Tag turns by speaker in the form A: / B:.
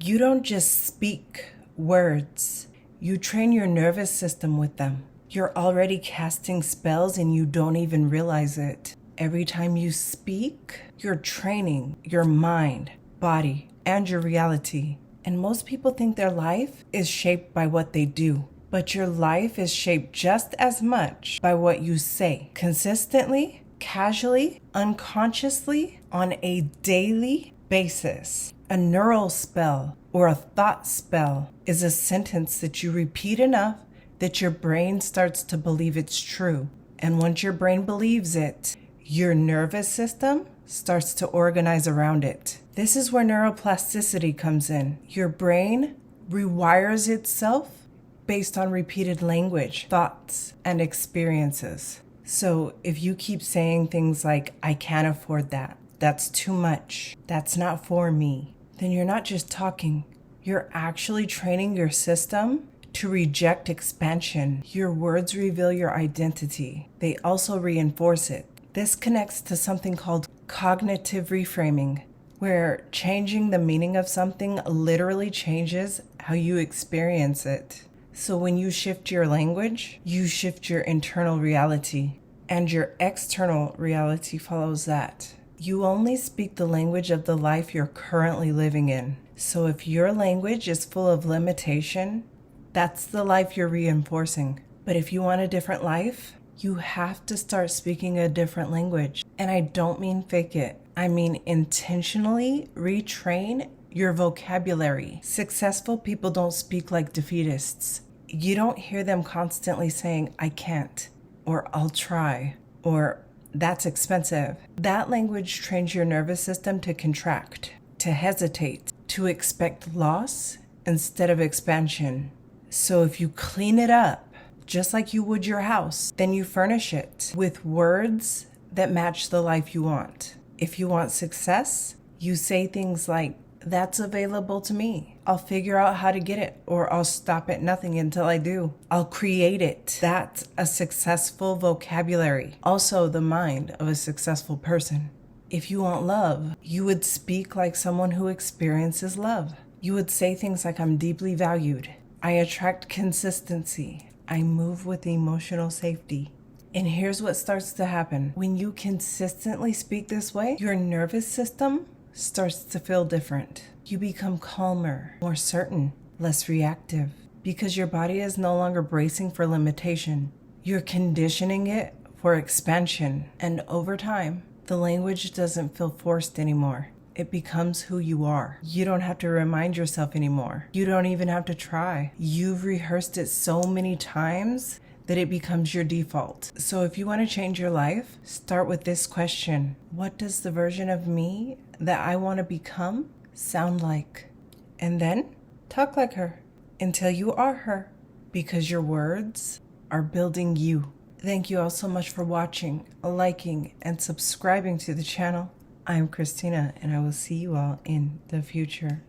A: You don't just speak words, you train your nervous system with them. You're already casting spells and you don't even realize it. Every time you speak, you're training your mind, body, and your reality. And most people think their life is shaped by what they do. But your life is shaped just as much by what you say, consistently, casually, unconsciously, on a daily basis. A neural spell or a thought spell is a sentence that you repeat enough that your brain starts to believe it's true. And once your brain believes it, your nervous system starts to organize around it. This is where neuroplasticity comes in. Your brain rewires itself based on repeated language, thoughts, and experiences. So if you keep saying things like, I can't afford that, that's too much, that's not for me, then you're not just talking, you're actually training your system to reject expansion. Your words reveal your identity. They also reinforce it. This connects to something called cognitive reframing, where changing the meaning of something literally changes how you experience it. So when you shift your language, you shift your internal reality, and your external reality follows that. You only speak the language of the life you're currently living in. So if your language is full of limitation, that's the life you're reinforcing. But if you want a different life, you have to start speaking a different language. And I don't mean fake it. I mean intentionally retrain your vocabulary. Successful people don't speak like defeatists. You don't hear them constantly saying, I can't, or I'll try, or that's expensive. That language trains your nervous system to contract, to hesitate, to expect loss instead of expansion. So if you clean it up, just like you would your house, then you furnish it with words that match the life you want. If you want success, you say things like, that's available to me. I'll figure out how to get it, or I'll stop at nothing until I do. I'll create it. That's a successful vocabulary. Also, the mind of a successful person. If you want love, you would speak like someone who experiences love. You would say things like, I'm deeply valued. I attract consistency. I move with emotional safety. And here's what starts to happen. When you consistently speak this way, your nervous system starts to feel different. You become calmer, more certain, less reactive, because your body is no longer bracing for limitation. You're conditioning it for expansion. And over time, the language doesn't feel forced anymore. It becomes who you are. You don't have to remind yourself anymore. You don't even have to try. You've rehearsed it so many times that it becomes your default. So if you want to change your life, start with this question. What does the version of me that I want to become sound like? And then talk like her until you are her, because your words are building you. Thank you all so much for watching, liking, and subscribing to the channel. I'm Christina, and I will see you all in the future.